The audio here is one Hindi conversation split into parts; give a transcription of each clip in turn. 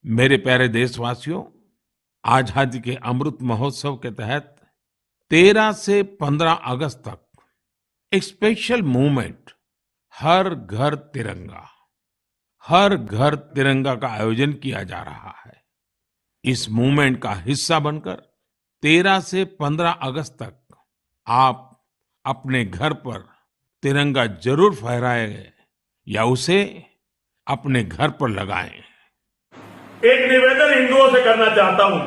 मेरे प्यारे देशवासियों, आजादी के अमृत महोत्सव के तहत 13 से 15 अगस्त तक एक स्पेशल मूवमेंट हर घर तिरंगा हर घर तिरंगा का आयोजन किया जा रहा है। इस मूवमेंट का हिस्सा बनकर 13 से 15 अगस्त तक आप अपने घर पर तिरंगा जरूर फहराएं या उसे अपने घर पर लगाएं। एक निवेदन हिंदुओं से करना चाहता हूं।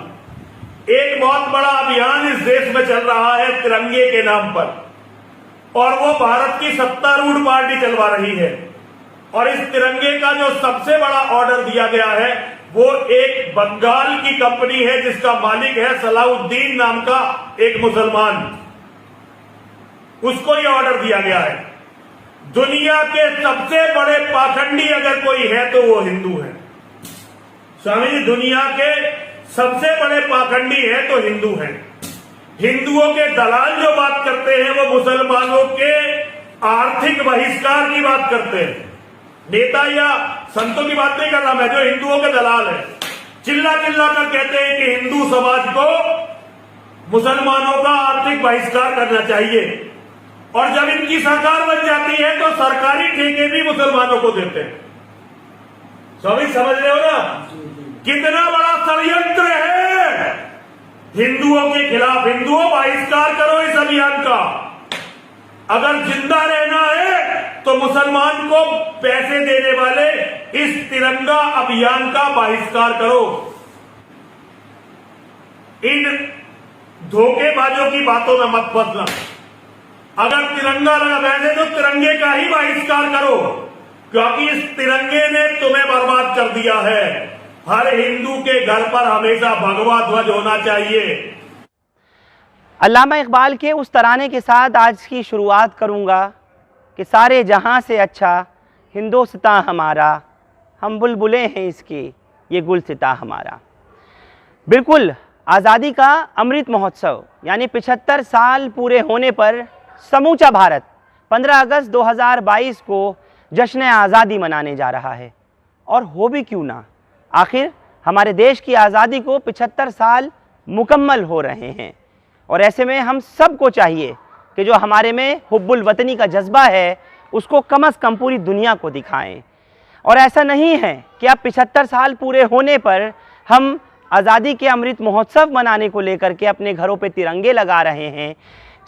एक बहुत बड़ा अभियान इस देश में चल रहा है तिरंगे के नाम पर, और वो भारत की सत्तारूढ़ पार्टी चलवा रही है। और इस तिरंगे का जो सबसे बड़ा ऑर्डर दिया गया है वो एक बंगाल की कंपनी है जिसका मालिक है सलाउद्दीन नाम का एक मुसलमान। उसको ये ऑर्डर दिया गया है। दुनिया के सबसे बड़े पाखंडी अगर कोई है तो वो हिंदू है। स्वामी जी, दुनिया के सबसे बड़े पाखंडी है तो हिंदू है। हिंदुओं के दलाल जो बात करते हैं वो मुसलमानों के आर्थिक बहिष्कार की बात करते हैं। नेता या संतों की बात नहीं कर रहा मैं, जो हिंदुओं के दलाल है, चिल्ला चिल्ला कर कहते हैं कि हिंदू समाज को मुसलमानों का आर्थिक बहिष्कार करना चाहिए। और जब इनकी सरकार बन जाती है तो सरकारी ठेके भी मुसलमानों को देते हैं। स्वामी समझ रहे हो ना कितना बड़ा षड्यंत्र है हिंदुओं के खिलाफ। हिंदुओं, बहिष्कार करो इस अभियान का। अगर जिंदा रहना है तो मुसलमान को पैसे देने वाले इस तिरंगा अभियान का बहिष्कार करो। इन धोखेबाजों की बातों में मत फंसना। अगर तिरंगा लगा वैसे तो तिरंगे का ही बहिष्कार करो, क्योंकि इस तिरंगे ने तुम्हें बर्बाद कर दिया है। हर हिंदू के घर पर हमेशा भगवा ध्वज होना चाहिए। अल्लामा इकबाल के उस तराने के साथ आज की शुरुआत करूंगा कि सारे जहां से अच्छा हिंदुस्तान हमारा, हम बुलबुलें हैं इसके ये गुलसिता हमारा। बिल्कुल, आज़ादी का अमृत महोत्सव यानी 75 साल पूरे होने पर समूचा भारत 15 अगस्त 2022 को जश्न आज़ादी मनाने जा रहा है। और हो भी क्यों ना, आखिर हमारे देश की आज़ादी को 75 साल मुकम्मल हो रहे हैं। और ऐसे में हम सबको चाहिए कि जो हमारे में हुब्बुल वतनी का जज्बा है उसको कम से कम पूरी दुनिया को दिखाएं। और ऐसा नहीं है कि अब 75 साल पूरे होने पर हम आज़ादी के अमृत महोत्सव मनाने को लेकर के अपने घरों पे तिरंगे लगा रहे हैं।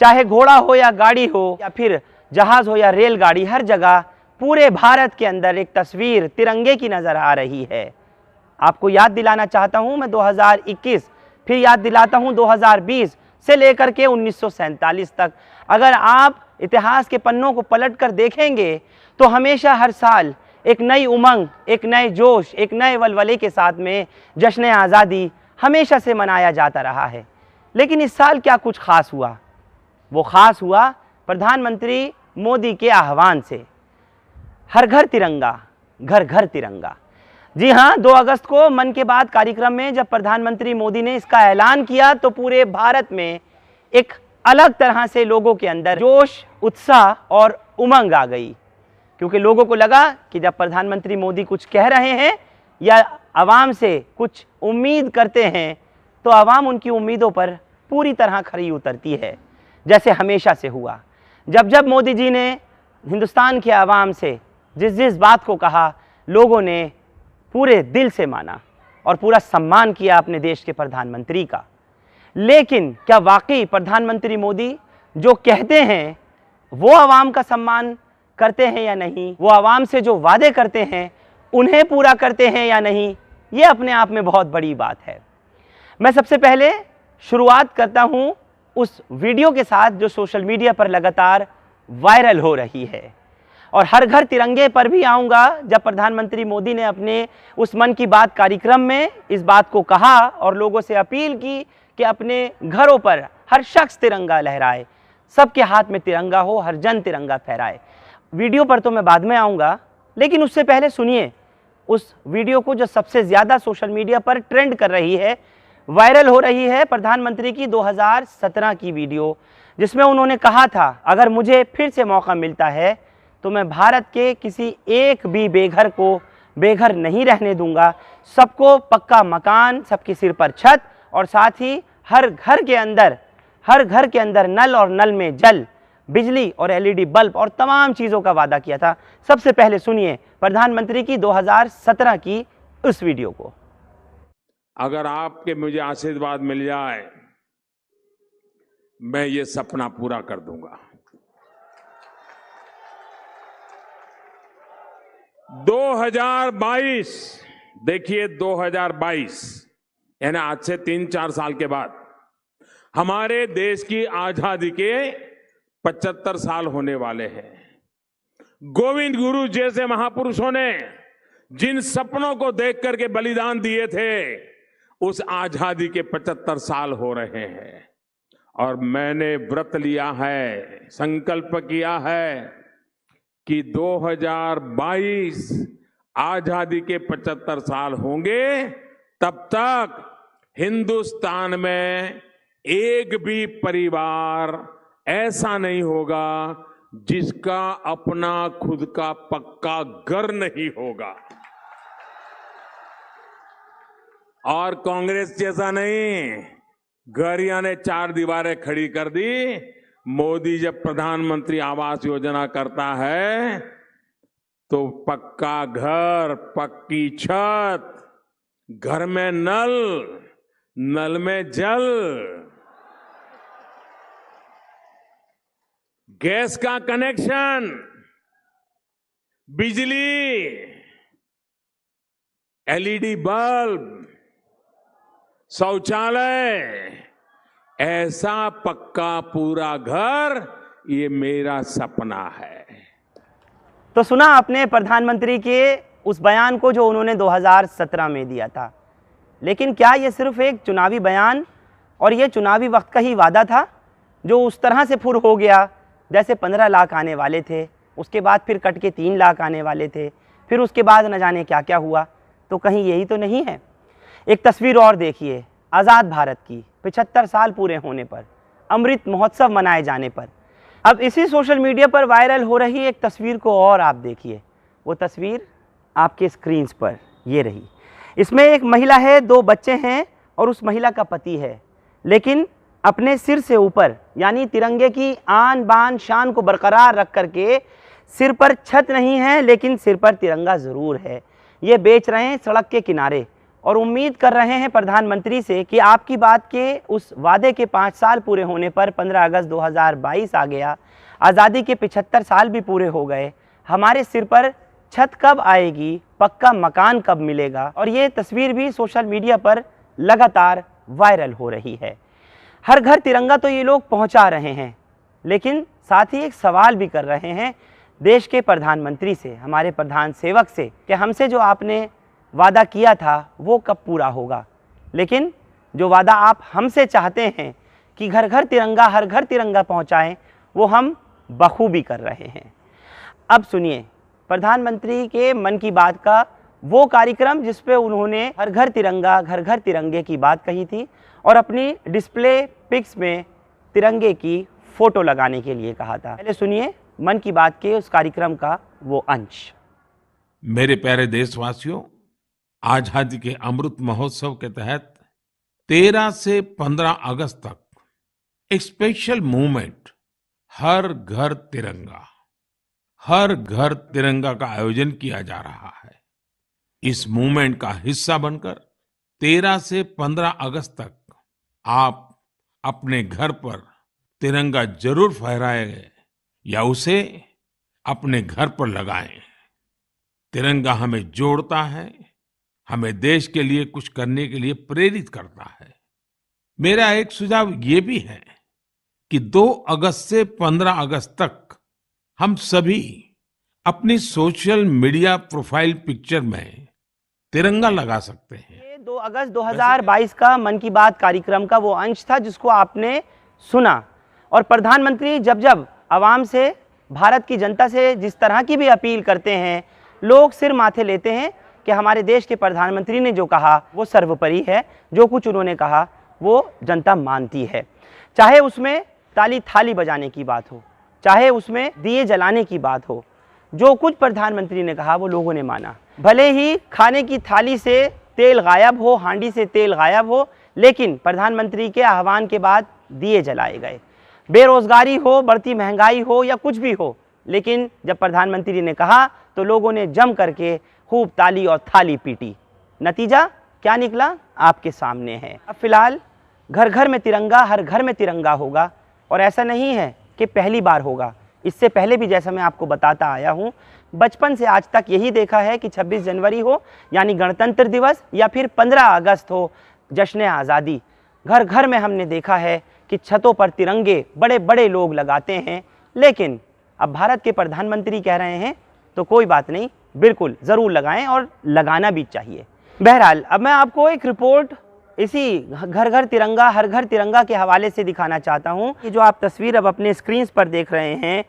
चाहे घोड़ा हो या गाड़ी हो या फिर जहाज़ हो या रेलगाड़ी, हर जगह पूरे भारत के अंदर एक तस्वीर तिरंगे की नज़र आ रही है। आपको याद दिलाना चाहता हूँ मैं 2021, फिर याद दिलाता हूँ 2020 से लेकर के 1947 तक। अगर आप इतिहास के पन्नों को पलट कर देखेंगे तो हमेशा हर साल एक नई उमंग, एक नए जोश, एक नए वलवले के साथ में जश्न आज़ादी हमेशा से मनाया जाता रहा है। लेकिन इस साल क्या कुछ खास हुआ? वो खास हुआ प्रधानमंत्री मोदी के आह्वान से। हर घर तिरंगा, घर घर तिरंगा। जी हाँ, 2 अगस्त को मन की बात कार्यक्रम में जब प्रधानमंत्री मोदी ने इसका ऐलान किया तो पूरे भारत में एक अलग तरह से लोगों के अंदर जोश, उत्साह और उमंग आ गई। क्योंकि लोगों को लगा कि जब प्रधानमंत्री मोदी कुछ कह रहे हैं या आवाम से कुछ उम्मीद करते हैं तो आवाम उनकी उम्मीदों पर पूरी तरह खरी उतरती है, जैसे हमेशा से हुआ। जब जब मोदी जी ने हिंदुस्तान के आवाम से जिस जिस बात को कहा, लोगों ने पूरे दिल से माना और पूरा सम्मान किया अपने देश के प्रधानमंत्री का। लेकिन क्या वाकई प्रधानमंत्री मोदी जो कहते हैं वो आवाम का सम्मान करते हैं या नहीं? वो आवाम से जो वादे करते हैं उन्हें पूरा करते हैं या नहीं? ये अपने आप में बहुत बड़ी बात है। मैं सबसे पहले शुरुआत करता हूँ उस वीडियो के साथ जो सोशल मीडिया पर लगातार वायरल हो रही है, और हर घर तिरंगे पर भी आऊँगा। जब प्रधानमंत्री मोदी ने अपने उस मन की बात कार्यक्रम में इस बात को कहा और लोगों से अपील की कि अपने घरों पर हर शख्स तिरंगा लहराए, सबके हाथ में तिरंगा हो, हर जन तिरंगा फहराए। वीडियो पर तो मैं बाद में आऊँगा, लेकिन उससे पहले सुनिए उस वीडियो को जो सबसे ज़्यादा सोशल मीडिया पर ट्रेंड कर रही है, वायरल हो रही है। प्रधानमंत्री की 2017 की वीडियो, जिसमें उन्होंने कहा था अगर मुझे फिर से मौका मिलता है तो मैं भारत के किसी एक भी बेघर को बेघर नहीं रहने दूंगा। सबको पक्का मकान, सबके सिर पर छत और साथ ही हर घर के अंदर नल और नल में जल, बिजली और एलईडी बल्ब और तमाम चीज़ों का वादा किया था। सबसे पहले सुनिए प्रधानमंत्री की 2017 की उस वीडियो को। अगर आपके मुझे आशीर्वाद मिल जाए, मैं ये सपना पूरा कर दूंगा। 2022, देखिए 2022 यानी आज से 3-4 साल के बाद हमारे देश की आजादी के 75 साल होने वाले हैं। गोविंद गुरु जैसे महापुरुषों ने जिन सपनों को देख करके बलिदान दिए थे, उस आजादी के 75 साल हो रहे हैं। और मैंने व्रत लिया है, संकल्प किया है कि 2022 आजादी के 75 साल होंगे, तब तक हिंदुस्तान में एक भी परिवार ऐसा नहीं होगा जिसका अपना खुद का पक्का घर नहीं होगा। और कांग्रेस जैसा नहीं, घर यानी 4 दीवारें खड़ी कर दी। मोदी जब प्रधानमंत्री आवास योजना करता है तो पक्का घर, पक्की छत, घर में नल, नल में जल, गैस का कनेक्शन, बिजली, एलईडी बल्ब, शौचालय, ऐसा पक्का पूरा घर, ये मेरा सपना है। तो सुना आपने प्रधानमंत्री के उस बयान को जो उन्होंने 2017 में दिया था। लेकिन क्या ये सिर्फ एक चुनावी बयान और ये चुनावी वक्त का ही वादा था जो उस तरह से फुर हो गया, जैसे 15 लाख आने वाले थे, उसके बाद फिर कट के 3 लाख आने वाले थे, फिर उसके बाद न जाने क्या क्या हुआ। तो कहीं यही तो नहीं है। एक तस्वीर और देखिए, आज़ाद भारत की 75 साल पूरे होने पर, अमृत महोत्सव मनाए जाने पर। अब इसी सोशल मीडिया पर वायरल हो रही एक तस्वीर को और आप देखिए। वो तस्वीर आपके स्क्रीन्स पर ये रही। इसमें एक महिला है, 2 बच्चे हैं और उस महिला का पति है, लेकिन अपने सिर से ऊपर यानी तिरंगे की आन बान शान को बरकरार रख करके सिर पर छत नहीं है लेकिन सिर पर तिरंगा ज़रूर है। ये बेच रहे हैं सड़क के किनारे और उम्मीद कर रहे हैं प्रधानमंत्री से कि आपकी बात के उस वादे के 5 साल पूरे होने पर 15 अगस्त 2022 आ गया, आज़ादी के 75 साल भी पूरे हो गए, हमारे सिर पर छत कब आएगी, पक्का मकान कब मिलेगा। और ये तस्वीर भी सोशल मीडिया पर लगातार वायरल हो रही है। हर घर तिरंगा तो ये लोग पहुंचा रहे हैं, लेकिन साथ ही एक सवाल भी कर रहे हैं देश के प्रधानमंत्री से, हमारे प्रधान सेवक से, कि हमसे जो आपने वादा किया था वो कब पूरा होगा। लेकिन जो वादा आप हमसे चाहते हैं कि घर घर तिरंगा, हर घर तिरंगा पहुंचाएं, वो हम बखूबी कर रहे हैं। अब सुनिए प्रधानमंत्री के मन की बात का वो कार्यक्रम जिस पे उन्होंने हर घर तिरंगा, घर घर तिरंगे की बात कही थी और अपनी डिस्प्ले पिक्स में तिरंगे की फोटो लगाने के लिए कहा था। पहले सुनिए मन की बात के उस कार्यक्रम का वो अंश। मेरे प्यारे देशवासियों, आजादी के अमृत महोत्सव के तहत 13 से 15 अगस्त तक एक स्पेशल मूवमेंट हर घर तिरंगा, हर घर तिरंगा का आयोजन किया जा रहा है। इस मूवमेंट का हिस्सा बनकर 13 से 15 अगस्त तक आप अपने घर पर तिरंगा जरूर फहराएं या उसे अपने घर पर लगाएं। तिरंगा हमें जोड़ता है, हमें देश के लिए कुछ करने के लिए प्रेरित करता है। मेरा एक सुझाव ये भी है कि 2 अगस्त से 15 अगस्त तक हम सभी अपनी सोशल मीडिया प्रोफाइल पिक्चर में तिरंगा लगा सकते हैं। ये 2 अगस्त 2022 का मन की बात कार्यक्रम का वो अंश था जिसको आपने सुना। और प्रधानमंत्री जब जब आवाम से, भारत की जनता से जिस तरह की भी अपील करते हैं, लोग सिर माथे लेते हैं कि हमारे देश के प्रधानमंत्री ने जो कहा वो सर्वोपरि है, जो कुछ उन्होंने कहा वो जनता मानती है। चाहे उसमें ताली थाली बजाने की बात हो, चाहे उसमें दिए जलाने की बात हो, जो कुछ प्रधानमंत्री ने कहा वो लोगों ने माना। भले ही खाने की थाली से तेल गायब हो, हांडी से तेल गायब हो, लेकिन प्रधानमंत्री के आह्वान के बाद दिए जलाए गए। बेरोजगारी हो, बढ़ती महंगाई हो या कुछ भी हो, लेकिन जब प्रधानमंत्री ने कहा तो लोगों ने जम करके खूब ताली और थाली पीटी। नतीजा क्या निकला आपके सामने है। अब फिलहाल घर घर में तिरंगा, हर घर में तिरंगा होगा। और ऐसा नहीं है कि पहली बार होगा, इससे पहले भी जैसा मैं आपको बताता आया हूँ, बचपन से आज तक यही देखा है कि 26 जनवरी हो यानी गणतंत्र दिवस या फिर 15 अगस्त हो जश्न आज़ादी, घर घर में हमने देखा है कि छतों पर तिरंगे बड़े बड़े लोग लगाते हैं। लेकिन अब भारत के प्रधानमंत्री कह रहे हैं तो कोई बात नहीं, बिल्कुल ज़रूर लगाएं और लगाना भी चाहिए। बहरहाल अब मैं आपको एक रिपोर्ट इसी घर घर तिरंगा हर घर तिरंगा के हवाले से दिखाना चाहता हूं। ये जो आप तस्वीर अब अपने स्क्रीन पर देख रहे हैं,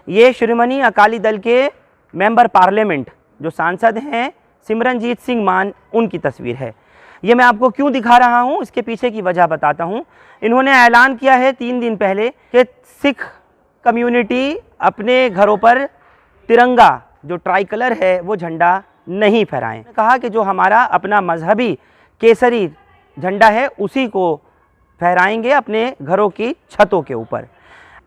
ये श्रोमणी अकाली दल के मेंबर पार्लियामेंट जो सांसद हैं सिमरनजीत सिंह मान, उनकी तस्वीर है। ये मैं आपको क्यों दिखा रहा हूं, इसके पीछे की वजह बताता हूं। इन्होंने ऐलान किया है 3 दिन पहले कि सिख कम्युनिटी अपने घरों पर तिरंगा जो ट्राई कलर है वो झंडा नहीं फहराएं। कहा कि जो हमारा अपना मजहबी केसरी झंडा है उसी को फहराएंगे अपने घरों की छतों के ऊपर।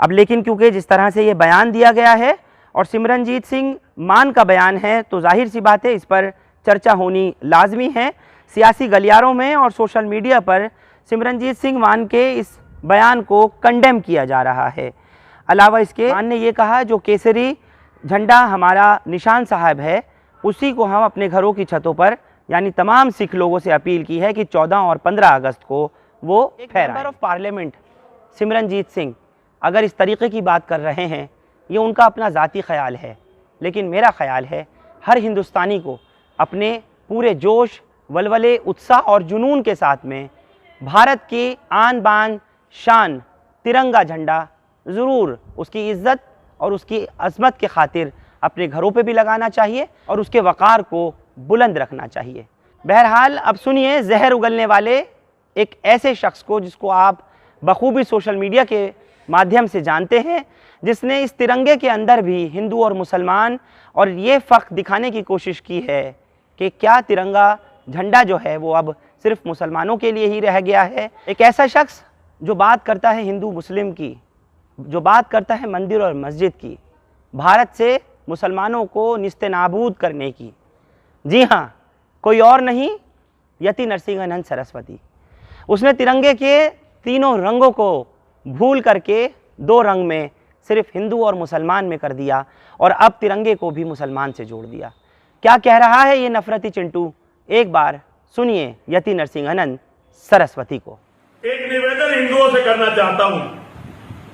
अब लेकिन क्योंकि जिस तरह से ये बयान दिया गया है और सिमरनजीत सिंह मान का बयान है, तो जाहिर सी बात है इस पर चर्चा होनी लाजमी है। सियासी गलियारों में और सोशल मीडिया पर सिमरनजीत सिंह मान के इस बयान को कंडेम किया जा रहा है। अलावा इसके मान ने ये कहा जो केसरी झंडा हमारा निशान साहब है उसी को हम अपने घरों की छतों पर, यानी तमाम सिख लोगों से अपील की है कि 14 और 15 अगस्त को वो फहराएं। Member of parliament Simranjeet Singh अगर इस तरीके की बात कर रहे हैं, ये उनका अपना ज़ाती ख्याल है, लेकिन मेरा ख्याल है हर हिंदुस्तानी को अपने पूरे जोश, वलवले, उत्साह और जुनून के साथ में भारत की आन बान शान तिरंगा झंडा ज़रूर उसकी इज़्ज़त और उसकी अज़मत के खातिर अपने घरों पे भी लगाना चाहिए और उसके वक़ार को बुलंद रखना चाहिए। बहरहाल अब सुनिए जहर उगलने वाले एक ऐसे शख्स को जिसको आप बखूबी सोशल मीडिया के माध्यम से जानते हैं, जिसने इस तिरंगे के अंदर भी हिंदू और मुसलमान और ये फ़र्क दिखाने की कोशिश की है कि क्या तिरंगा झंडा जो है वो अब सिर्फ मुसलमानों के लिए ही रह गया है। एक ऐसा शख्स जो बात करता है हिंदू मुस्लिम की, जो बात करता है मंदिर और मस्जिद की, भारत से मुसलमानों को निस्तेनाबूद करने की। जी हाँ, कोई और नहीं, यति नरसिंहानंद सरस्वती। उसने तिरंगे के तीनों रंगों को भूल करके 2 रंग में सिर्फ हिंदू और मुसलमान में कर दिया और अब तिरंगे को भी मुसलमान से जोड़ दिया। क्या कह रहा है ये नफरती चिंटू, एक बार सुनिए यति नरसिंहानंद सरस्वती को। एक निवेदन हिंदुओं से करना चाहता हूं।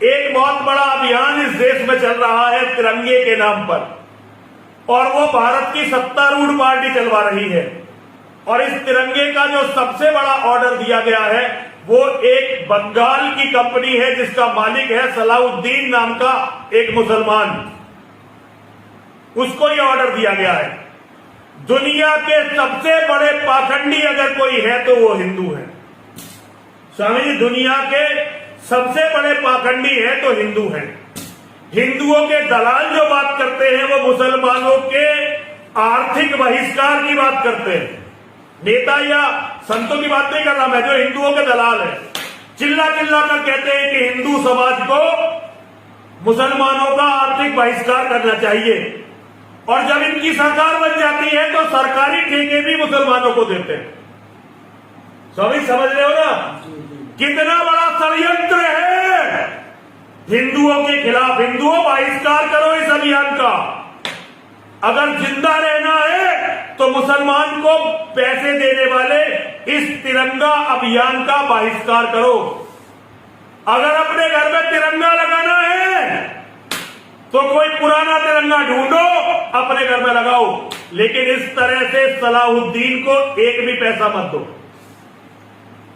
एक बहुत बड़ा अभियान इस देश में चल रहा है तिरंगे के नाम पर, और वो भारत की सत्तारूढ़ पार्टी चलवा रही है। और इस तिरंगे का जो सबसे बड़ा ऑर्डर दिया गया है वो एक बंगाल की कंपनी है जिसका मालिक है सलाउद्दीन नाम का एक मुसलमान, उसको ये ऑर्डर दिया गया है। दुनिया के सबसे बड़े पाखंडी अगर कोई है तो वो हिंदू है। स्वामी जी, दुनिया के सबसे बड़े पाखंडी है तो हिंदू है। हिंदुओं के दलाल जो बात करते हैं वो मुसलमानों के आर्थिक बहिष्कार की बात करते हैं। नेता या संतों की बात नहीं कर रहा मैं, जो हिंदुओं के दलाल है, चिल्ला चिल्ला कर कहते हैं कि हिंदू समाज को मुसलमानों का आर्थिक बहिष्कार करना चाहिए। और जब इनकी सरकार बन जाती है तो सरकारी ठेके भी मुसलमानों को देते हैं। स्वामी समझ रहे हो ना कितना बड़ा षड्यंत्र है हिंदुओं के खिलाफ। हिंदुओं, बहिष्कार करो इस अभियान का। अगर जिंदा रहना है तो मुसलमान को पैसे देने वाले इस तिरंगा अभियान का बहिष्कार करो। अगर अपने घर में तिरंगा लगाना है तो कोई पुराना तिरंगा ढूंढो, अपने घर में लगाओ, लेकिन इस तरह से सलाउद्दीन को एक भी पैसा मत दो,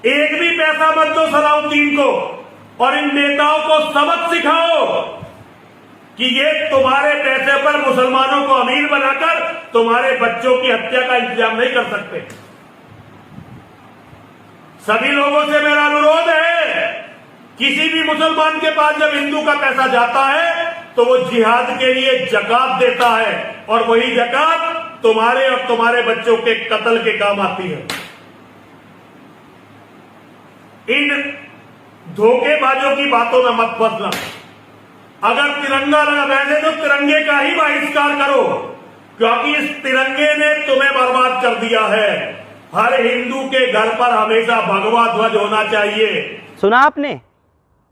एक भी पैसा मत दो सलाउद्दीन को। और इन नेताओं को सबक सिखाओ कि ये तुम्हारे पैसे पर मुसलमानों को अमीर बनाकर तुम्हारे बच्चों की हत्या का इंतजाम नहीं कर सकते। सभी लोगों से मेरा अनुरोध है, किसी भी मुसलमान के पास जब हिंदू का पैसा जाता है तो वो जिहाद के लिए जकात देता है और वही जकात तुम्हारे और तुम्हारे बच्चों के कत्ल के काम आती है। इन धोखेबाजों की बातों में मत फंसना। अगर तिरंगा लगा, वैसे तो तिरंगे का ही बहिष्कार करो, क्योंकि इस तिरंगे ने तुम्हें बर्बाद कर दिया है। हर हिंदू के घर पर हमेशा भगवा ध्वज होना चाहिए। सुना आपने,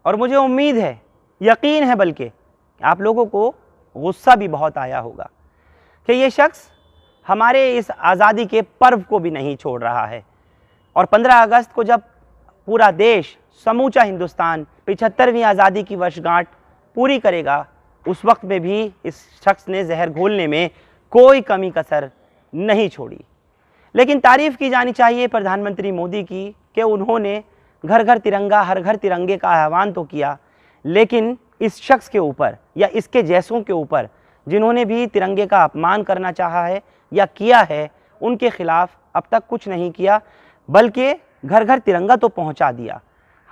और मुझे उम्मीद है, यकीन है बल्कि आप लोगों को गुस्सा भी बहुत आया होगा कि ये शख्स हमारे इस आज़ादी के पर्व को भी नहीं छोड़ रहा है। और 15 अगस्त को जब पूरा देश, समूचा हिंदुस्तान 75वीं आज़ादी की वर्षगांठ पूरी करेगा, उस वक्त में भी इस शख्स ने जहर घोलने में कोई कमी कसर नहीं छोड़ी। लेकिन तारीफ़ की जानी चाहिए प्रधानमंत्री मोदी की कि उन्होंने घर घर तिरंगा, हर घर तिरंगे का आह्वान तो किया, लेकिन इस शख्स के ऊपर या इसके जैसों के ऊपर जिन्होंने भी तिरंगे का अपमान करना चाहा है या किया है, उनके खिलाफ अब तक कुछ नहीं किया, बल्कि घर घर तिरंगा तो पहुंचा दिया।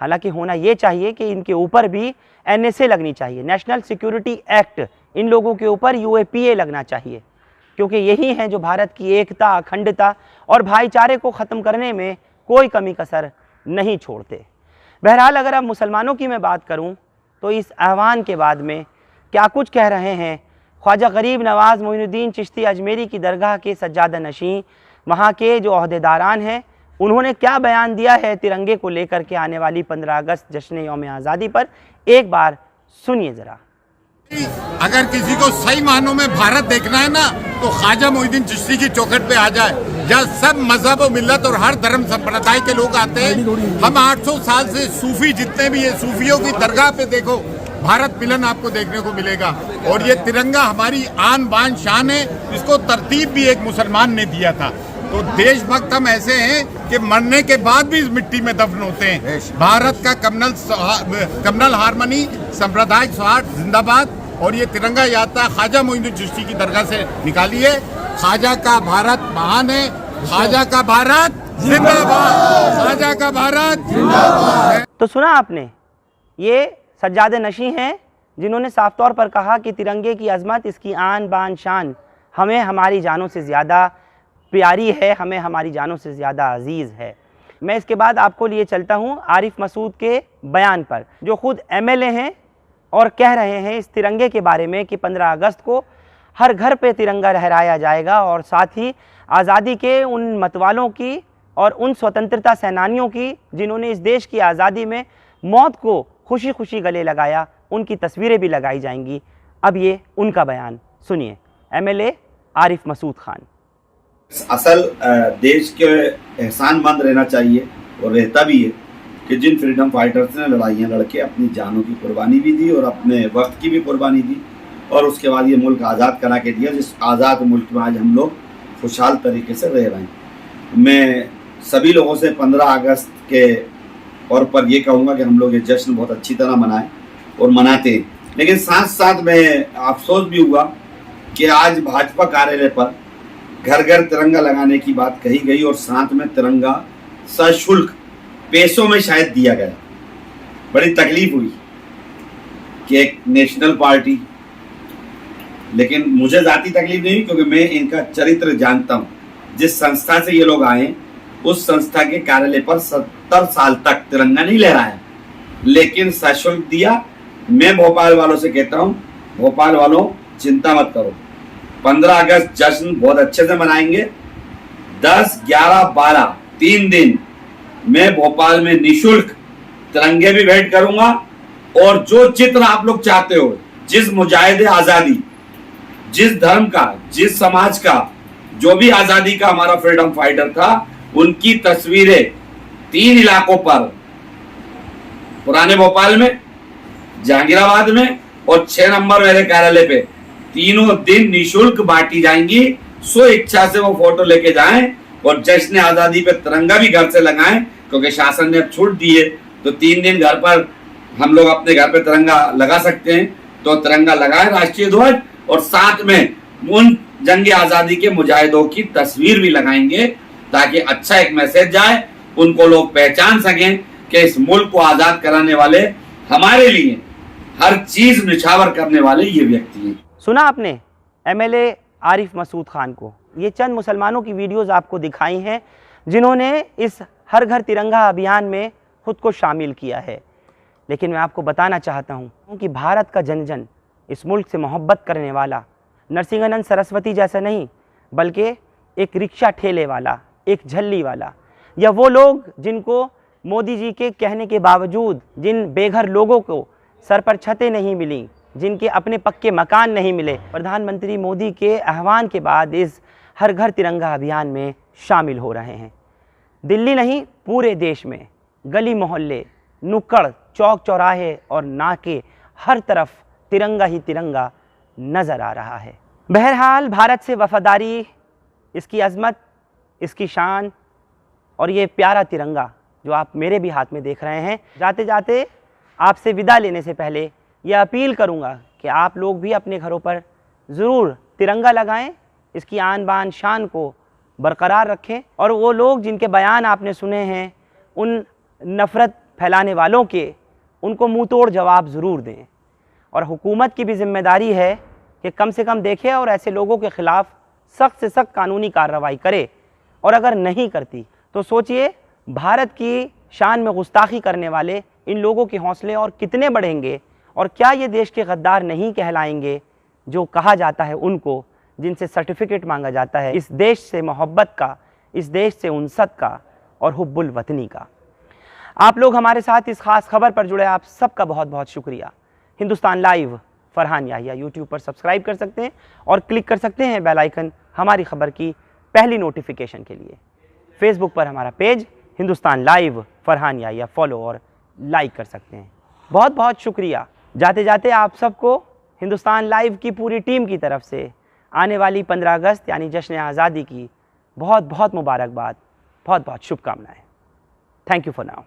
हालांकि होना ये चाहिए कि इनके ऊपर भी NSA लगनी चाहिए, नेशनल सिक्योरिटी एक्ट, इन लोगों के ऊपर UAPA लगना चाहिए, क्योंकि यही हैं जो भारत की एकता, अखंडता और भाईचारे को ख़त्म करने में कोई कमी कसर नहीं छोड़ते। बहरहाल अगर अब मुसलमानों की मैं बात करूं तो इस आह्वान के बाद में क्या कुछ कह रहे हैं ख्वाजा गरीब नवाज़ मोइनुद्दीन चिश्ती अजमेरी की दरगाह के सज्जादा नशीं, वहाँ के जो अहदेदारान हैं, उन्होंने क्या बयान दिया है तिरंगे को लेकर के आने वाली 15 अगस्त जश्न यौम आज़ादी पर। एक बार सुनिए ज़रा। अगर किसी को सही मानों में भारत देखना है ना, तो ख्वाजा मोइनुद्दीन चिश्ती की चौखट पे आ जाए, जहाँ सब मजहब और मिल्लत और हर धर्म संप्रदाय के लोग आते हैं। हम 800 साल से सूफी जितने भी है, सूफियों की दरगाह पे देखो, भारत मिलन आपको देखने को मिलेगा। और ये तिरंगा हमारी आन बान शान है, इसको तरतीब भी एक मुसलमान ने दिया था। तो देशभक्त हम ऐसे हैं कि मरने के बाद भी इस मिट्टी में दफन होते हैं। भारत का कम्युनल हार्मनी, सांप्रदायिक सौहार्द जिंदाबाद। और ये तिरंगा यात्रा ख्वाजा मोइनुद्दीन चिश्ती की दरगाह से निकाली है। ख्वाजा का भारत महान है, ख्वाजा का भारत जिंदाबाद, ख्वाजा का भारत जिंदाबाद। तो सुना आपने, ये सज्जादे नशीं हैं जिन्होंने साफ तौर पर कहा कि तिरंगे की अजमत, इसकी आन बान शान हमें हमारी जानों से ज़्यादा प्यारी है, हमें हमारी जानों से ज़्यादा अजीज़ है। मैं इसके बाद आपको लिए चलता हूँ आरिफ मसूद के बयान पर, जो खुद MLA हैं और कह रहे हैं इस तिरंगे के बारे में कि 15 अगस्त को हर घर पे तिरंगा लहराया जाएगा और साथ ही आज़ादी के उन मतवालों की और उन स्वतंत्रता सेनानियों की जिन्होंने इस देश की आज़ादी में मौत को खुशी खुशी गले लगाया, उनकी तस्वीरें भी लगाई जाएंगी। अब ये उनका बयान सुनिए, MLA आरिफ मसूद खान। असल देश के एहसानमंद रहना चाहिए और रहता भी है कि जिन फ्रीडम फाइटर्स ने लड़ाइयाँ लड़के अपनी जानों की कुर्बानी भी दी और अपने वक्त की भी कुर्बानी दी, और उसके बाद ये मुल्क आज़ाद करा के दिया, जिस आज़ाद मुल्क में आज हम लोग खुशहाल तरीके से रह रहे हैं। मैं सभी लोगों से 15 अगस्त के और पर ये कहूँगा कि हम लोग ये जश्न बहुत अच्छी तरह मनाएं और मनाते हैं। लेकिन साथ साथ में अफसोस भी हुआ कि आज भाजपा कार्यालय पर घर घर तिरंगा लगाने की बात कही गई और साथ में तिरंगा सशुल्क पैसों में शायद दिया गया। बड़ी तकलीफ हुई कि एक नेशनल पार्टी, लेकिन मुझे जाती तकलीफ नहीं हुई क्योंकि मैं इनका चरित्र जानता हूँ। जिस संस्था से ये लोग आए, उस संस्था के कार्यालय पर 70 साल तक तिरंगा नहीं लहराया, लेकिन सशुल्क दिया। मैं भोपाल वालों से कहता हूँ, भोपाल वालों चिंता मत करो, 15 अगस्त जश्न बहुत अच्छे से मनाएंगे। 10, 11, 12 3 दिन मैं भोपाल में निशुल्क तिरंगे भी भेंट करूंगा, और जो चित्र आप लोग चाहते हो, जिस मुजाहिदे आजादी, जिस धर्म का, जिस समाज का, जो भी आजादी का हमारा फ्रीडम फाइटर था, उनकी तस्वीरें 3 इलाकों पर, पुराने भोपाल में, जहांगीराबाद में और 6 नंबर मेरे कार्यालय पे, तीनों दिन निशुल्क बांटी जाएंगी। सो इच्छा से वो फोटो लेके जाएं और जश्न आजादी पे तिरंगा भी घर से लगाएं, क्योंकि शासन ने अब छूट दी है। तो 3 दिन घर पर हम लोग अपने घर पे तिरंगा लगा सकते हैं, तो तिरंगा लगाएं, राष्ट्रीय ध्वज, और साथ में उन जंग आजादी के मुजाहिदों की तस्वीर भी लगाएंगे, ताकि अच्छा एक मैसेज जाए, उनको लोग पहचान सकें कि इस मुल्क को आजाद कराने वाले हमारे लिए हर चीज निछावर करने वाले ये व्यक्ति हैं। सुना आपने एमएलए आरिफ मसूद खान को। ये चंद मुसलमानों की वीडियोस आपको दिखाई हैं जिन्होंने इस हर घर तिरंगा अभियान में खुद को शामिल किया है। लेकिन मैं आपको बताना चाहता हूँ कि भारत का जन जन, इस मुल्क से मोहब्बत करने वाला नरसिंहानंद सरस्वती जैसा नहीं, बल्कि एक रिक्शा ठेले वाला, एक झल्ली वाला, या वो लोग जिनको मोदी जी के कहने के बावजूद जिन बेघर लोगों को सर पर छतें नहीं मिली, जिनके अपने पक्के मकान नहीं मिले, प्रधानमंत्री मोदी के आह्वान के बाद इस हर घर तिरंगा अभियान में शामिल हो रहे हैं। दिल्ली नहीं, पूरे देश में गली मोहल्ले, नुक्कड़, चौक चौराहे और नाके, हर तरफ तिरंगा ही तिरंगा नज़र आ रहा है। बहरहाल भारत से वफादारी, इसकी अज़मत, इसकी शान और ये प्यारा तिरंगा जो आप मेरे भी हाथ में देख रहे हैं, जाते जाते आपसे विदा लेने से पहले यह अपील करूंगा कि आप लोग भी अपने घरों पर ज़रूर तिरंगा लगाएं, इसकी आन बान शान को बरकरार रखें और वो लोग जिनके बयान आपने सुने हैं उन नफ़रत फैलाने वालों के, उनको मुँह तोड़ जवाब ज़रूर दें। और हुकूमत की भी जिम्मेदारी है कि कम से कम देखे और ऐसे लोगों के ख़िलाफ़ सख्त से सख्त कानूनी कार्रवाई करे। और अगर नहीं करती तो सोचिए भारत की शान में गुस्ताखी करने वाले इन लोगों के हौसले और कितने बढ़ेंगे, और क्या ये देश के गद्दार नहीं कहलाएंगे जो कहा जाता है उनको, जिनसे सर्टिफिकेट मांगा जाता है इस देश से मोहब्बत का, इस देश से उनसत का और हुब्बुल वतनी का। आप लोग हमारे साथ इस खास खबर पर जुड़े, आप सबका बहुत बहुत शुक्रिया। हिंदुस्तान लाइव फरहान याहिया यूट्यूब पर सब्सक्राइब कर सकते हैं और क्लिक कर सकते हैं बेल आइकन हमारी खबर की पहली नोटिफिकेशन के लिए। फेसबुक पर हमारा page Hindustan live Farhan Yahiya follow और लाइक कर सकते हैं। बहुत बहुत शुक्रिया। जाते जाते आप सबको हिंदुस्तान लाइव की पूरी टीम की तरफ से आने वाली 15 अगस्त यानी जश्न आज़ादी की बहुत बहुत मुबारकबाद, बहुत बहुत शुभकामनाएं। Thank you for now.